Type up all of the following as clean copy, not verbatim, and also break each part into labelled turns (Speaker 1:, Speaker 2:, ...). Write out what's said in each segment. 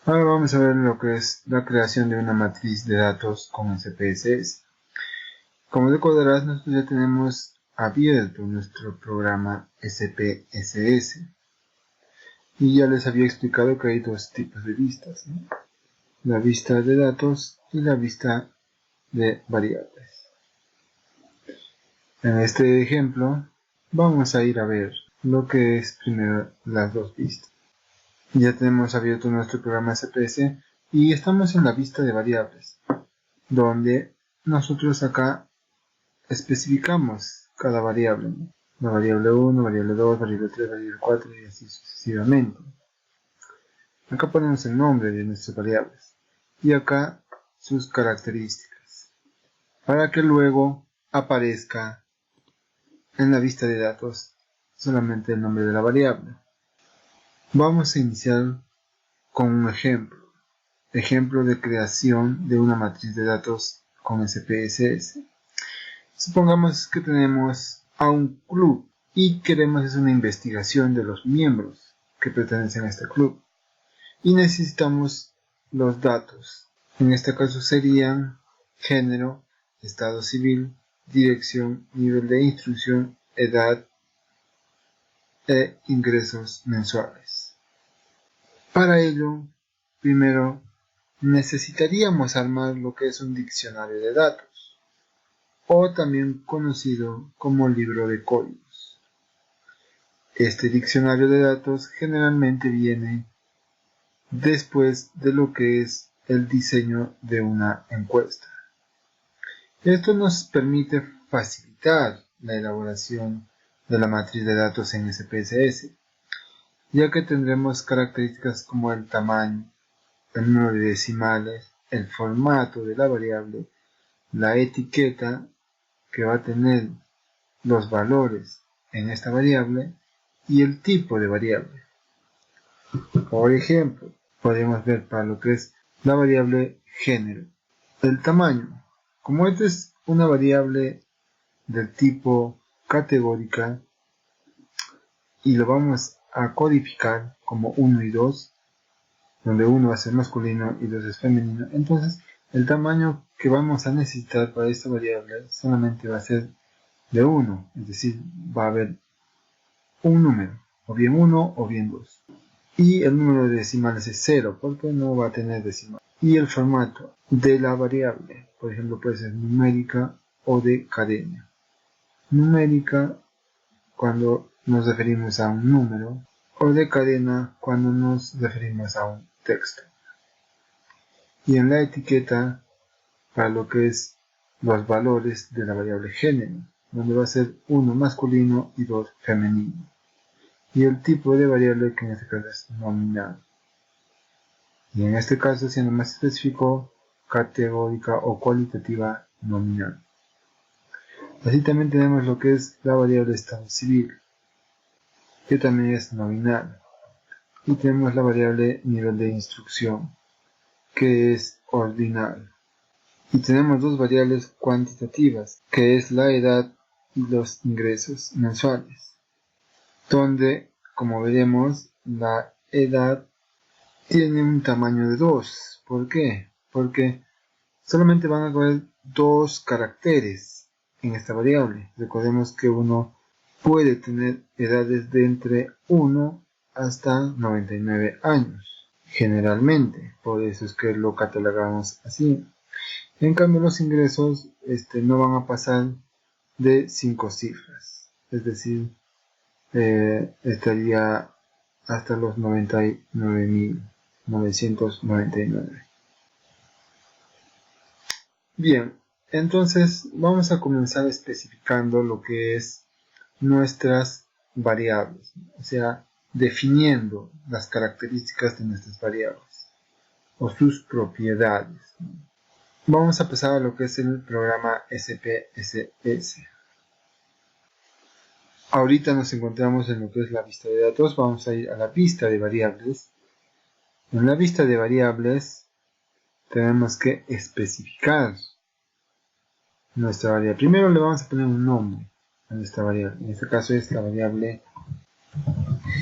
Speaker 1: Ahora vamos a ver lo que es la creación de una matriz de datos con SPSS. Como recordarás, nosotros ya tenemos abierto nuestro programa SPSS y ya les había explicado que hay dos tipos de vistas, ¿no? La vista de datos y la vista de variables. En este ejemplo vamos a ir a ver lo que es primero las dos vistas. Ya tenemos abierto nuestro programa SPSS y estamos en la vista de variables, donde nosotros acá especificamos cada variable, ¿no? La variable 1, variable 2, variable 3, variable 4 y así sucesivamente. Acá ponemos el nombre de nuestras variables y acá sus características, para que luego aparezca en la vista de datos solamente el nombre de la variable. Vamos a iniciar con un ejemplo de creación de una matriz de datos con SPSS. Supongamos que tenemos a un club y queremos hacer una investigación de los miembros que pertenecen a este club y necesitamos los datos. En este caso serían género, estado civil, dirección, nivel de instrucción, edad e ingresos mensuales. Para ello, primero necesitaríamos armar lo que es un diccionario de datos, o también conocido como libro de códigos. Este diccionario de datos generalmente viene después de lo que es el diseño de una encuesta. Esto nos permite facilitar la elaboración de la matriz de datos en SPSS, ya que tendremos características como el tamaño, el número de decimales, el formato de la variable, la etiqueta que va a tener los valores en esta variable y el tipo de variable. Por ejemplo, podemos ver para lo que es la variable género, el tamaño. Como esta es una variable del tipo categórica y lo vamos a codificar como 1 y 2, donde 1 va a ser masculino y 2 es femenino, entonces el tamaño que vamos a necesitar para esta variable solamente va a ser de 1, es decir, va a haber un número, o bien 1 o bien 2. Y el número de decimales es 0, porque no va a tener decimal. Y el formato de la variable, por ejemplo, puede ser numérica o de cadena. Numérica cuando nos referimos a un número, o de cadena cuando nos referimos a un texto. Y en la etiqueta, para lo que es los valores de la variable género, donde va a ser 1 masculino y 2 femenino. Y el tipo de variable, que en este caso es nominal. Y en este caso, siendo más específico, categórica o cualitativa nominal. Así también tenemos lo que es la variable estado civil, que también es nominal. Y tenemos la variable nivel de instrucción, que es ordinal. Y tenemos dos variables cuantitativas, que es la edad y los ingresos mensuales, donde, como veremos, la edad tiene un tamaño de 2. ¿Por qué? Porque solamente van a haber dos caracteres en esta variable. Recordemos que uno puede tener edades de entre 1 hasta 99 años, generalmente. Por eso es que lo catalogamos así. En cambio, los ingresos no van a pasar de 5 cifras. Es decir, estaría hasta los 99.999. Bien, entonces vamos a comenzar especificando lo que es nuestras variables, o sea, definiendo las características de nuestras variables o sus propiedades. Vamos a pasar a lo que es el programa SPSS. Ahorita nos encontramos en lo que es la vista de datos. Vamos a ir a la vista de variables. En la vista de variables tenemos que especificar nuestra variable. Primero le vamos a poner un nombre a nuestra variable. En este caso es la variable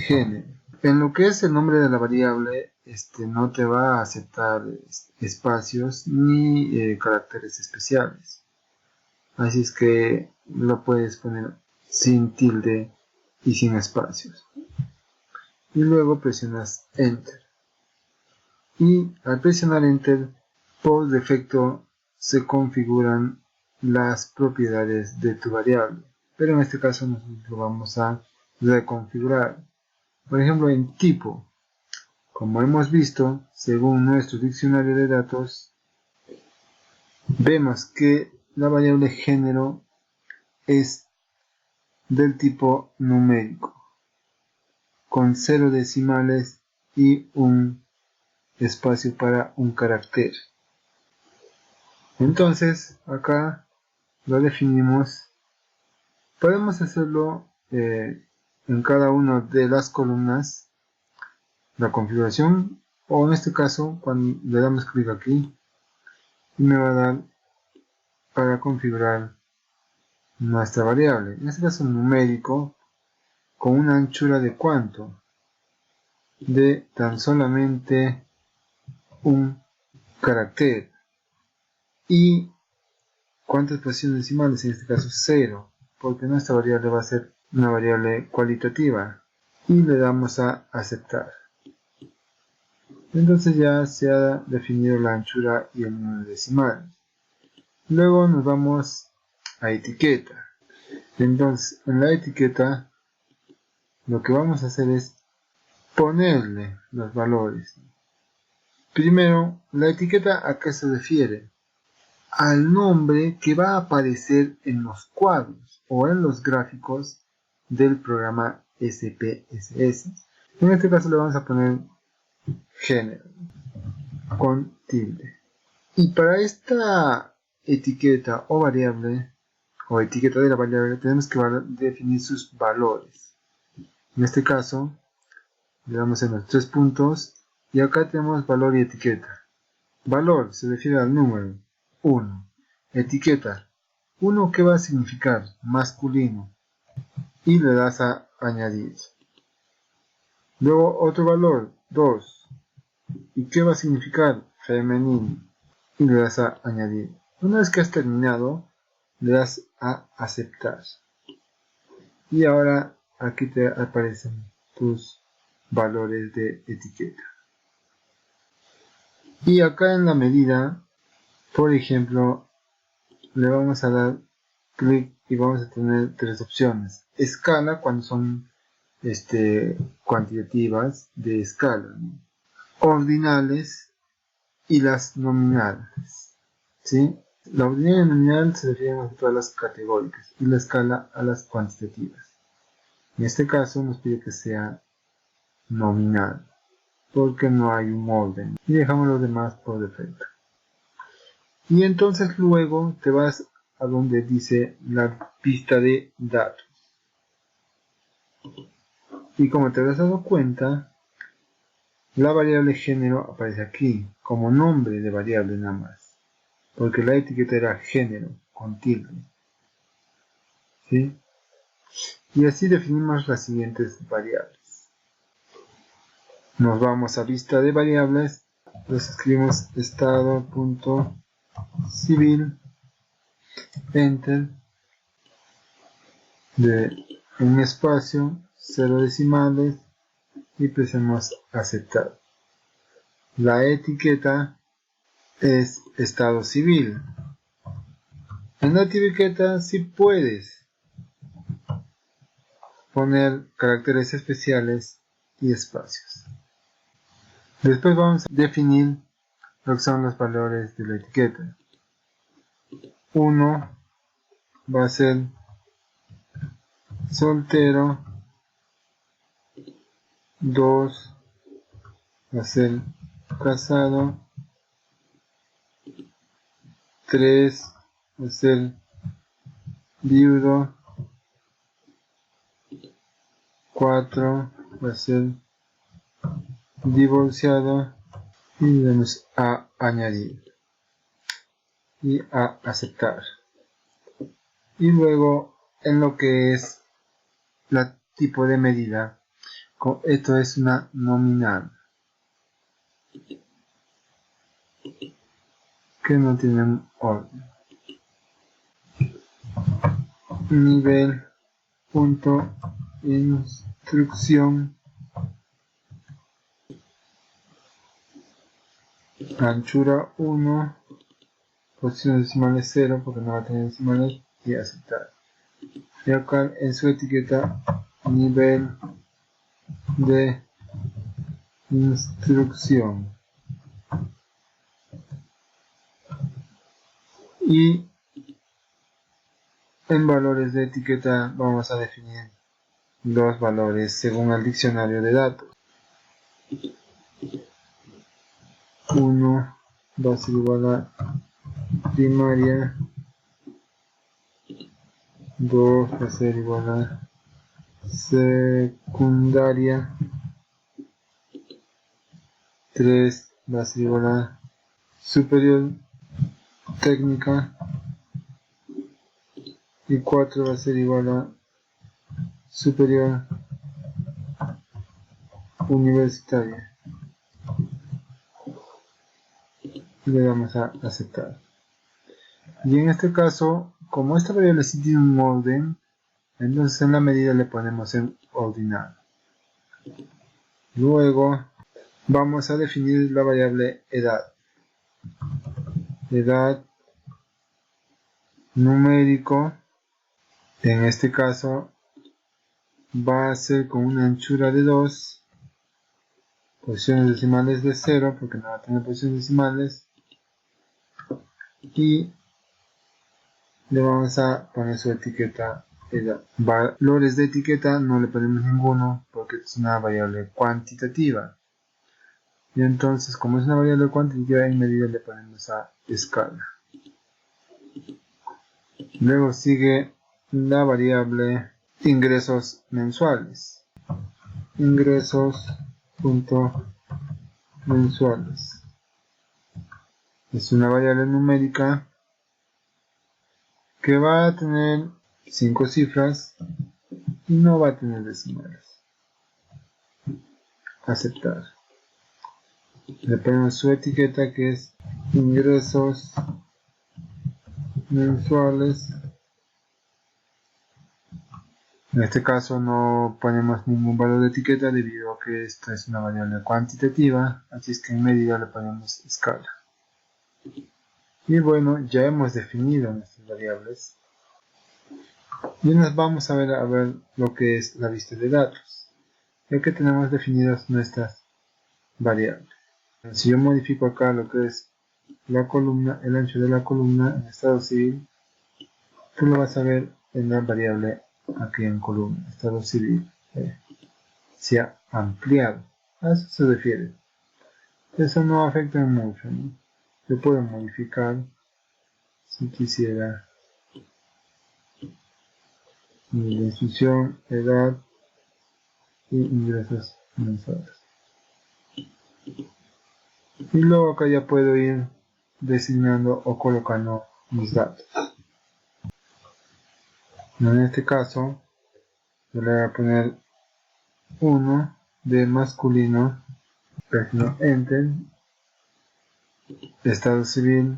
Speaker 1: género. En lo que es el nombre de la variable, no te va a aceptar espacios ni caracteres especiales. Así es que lo puedes poner sin tilde y sin espacios. Y luego presionas Enter. Y al presionar Enter, por defecto se configuran las propiedades de tu variable. Pero en este caso nosotros lo vamos a reconfigurar. Por ejemplo, en tipo, como hemos visto, según nuestro diccionario de datos, vemos que la variable género es del tipo numérico, con 0 decimales y un espacio para un carácter. Entonces, acá lo definimos. Podemos hacerlo en cada una de las columnas, la configuración, o en este caso, cuando le damos clic aquí, me va a dar para configurar nuestra variable. En este caso, numérico, con una anchura de ¿cuánto? De tan solamente un carácter. Y ¿cuántas posiciones decimales? En este caso 0, porque nuestra variable va a ser una variable cualitativa. Y le damos a aceptar. Entonces ya se ha definido la anchura y el número decimal. Luego nos vamos a etiqueta. Entonces en la etiqueta lo que vamos a hacer es ponerle los valores. Primero, la etiqueta ¿a qué se refiere? Al nombre que va a aparecer en los cuadros o en los gráficos del programa SPSS. En este caso le vamos a poner género con tilde. Y para esta etiqueta o variable o etiqueta de la variable tenemos que definir sus valores. En este caso le damos en los 3 puntos y acá tenemos valor y etiqueta. Valor se refiere al número 1. Etiqueta 1, ¿qué va a significar? Masculino. Y le das a añadir. Luego otro valor 2. ¿Y qué va a significar? Femenino. Y le das a añadir. Una vez que has terminado, le das a aceptar. Y ahora aquí te aparecen tus valores de etiqueta. Y acá en la medida, por ejemplo, le vamos a dar clic y vamos a tener 3 opciones. Escala, cuando son cuantitativas de escala, ¿no? Ordinales y las nominales, ¿sí? La ordinal y la nominal se refieren a todas las categóricas y la escala a las cuantitativas. En este caso nos pide que sea nominal porque no hay un orden y dejamos los demás por defecto. Y entonces luego te vas a donde dice la pista de datos. Y como te habrás dado cuenta, la variable género aparece aquí como nombre de variable nada más, porque la etiqueta era género con tilde. ¿Sí? Y así definimos las siguientes variables. Nos vamos a vista de variables, les escribimos estado.civil, enter, de un espacio, 0 decimales y presionamos aceptar. La etiqueta es estado civil. En la etiqueta sí puedes poner caracteres especiales y espacios. Después vamos a definir lo que son los valores de la etiqueta. 1 va a ser soltero, 2 va a ser casado, 3 va a ser viudo, 4 va a ser divorciado y le damos a añadir y a aceptar. Y luego en lo que es la tipo de medida, esto es una nominal. que no tienen orden. Nivel punto instrucción, anchura 1, posiciones decimales 0 porque no va a tener decimales, y aceptar. Y acá en su etiqueta nivel de instrucción, y en valores de etiqueta vamos a definir los valores según el diccionario de datos. 1 va a ser igual a primaria, 2 va a ser igual a secundaria, 3 va a ser igual a superior técnica y 4 va a ser igual a superior universitaria. Le damos a aceptar. Y en este caso, como esta variable sí tiene un orden, entonces en la medida le ponemos en ordinal. Luego vamos a definir la variable edad. Edad numérico, en este caso va a ser con una anchura de 2, posiciones decimales de 0 porque no va a tener posiciones decimales, y le vamos a poner su etiqueta edad. Valores de etiqueta no le ponemos ninguno porque es una variable cuantitativa, y entonces como es una variable cuantitativa en medida le ponemos a escala. Luego sigue la variable ingresos mensuales. Ingresos mensuales. Es una variable numérica que va a tener 5 cifras y no va a tener decimales. Aceptar. Le ponemos su etiqueta que es ingresos mensuales. En este caso no ponemos ningún valor de etiqueta debido a que esta es una variable cuantitativa, así es que en medida le ponemos escala. Y bueno, ya hemos definido nuestras variables. Y nos vamos a ver lo que es la vista de datos, ya que tenemos definidas nuestras variables. Si yo modifico acá lo que es la columna, el ancho de la columna en estado civil, tú lo vas a ver en la variable aquí en columna, estado civil. Se ha ampliado. A eso se refiere. Eso no afecta mucho, ¿no? Yo puedo modificar si quisiera mi instrucción, edad y ingresos mensuales. Y luego acá ya puedo ir designando o colocando mis datos. En este caso, yo le voy a poner 1 de masculino, presiono Enter, estado civil,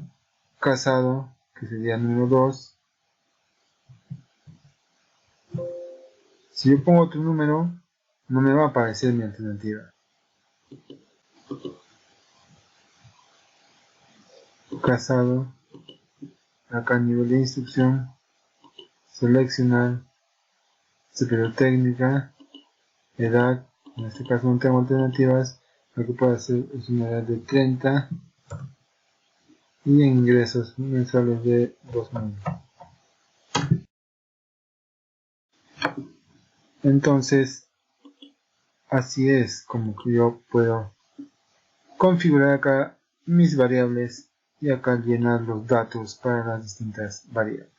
Speaker 1: casado, que sería número 2. Si yo pongo otro número, no me va a aparecer mi alternativa. Casado, acá nivel de instrucción, seleccionar, superior técnica, edad, en este caso no tengo alternativas, lo que puedo hacer es una edad de 30 y ingresos mensuales de 2000. Entonces, así es como que yo puedo configurar acá mis variables y acá llenar los datos para las distintas variables.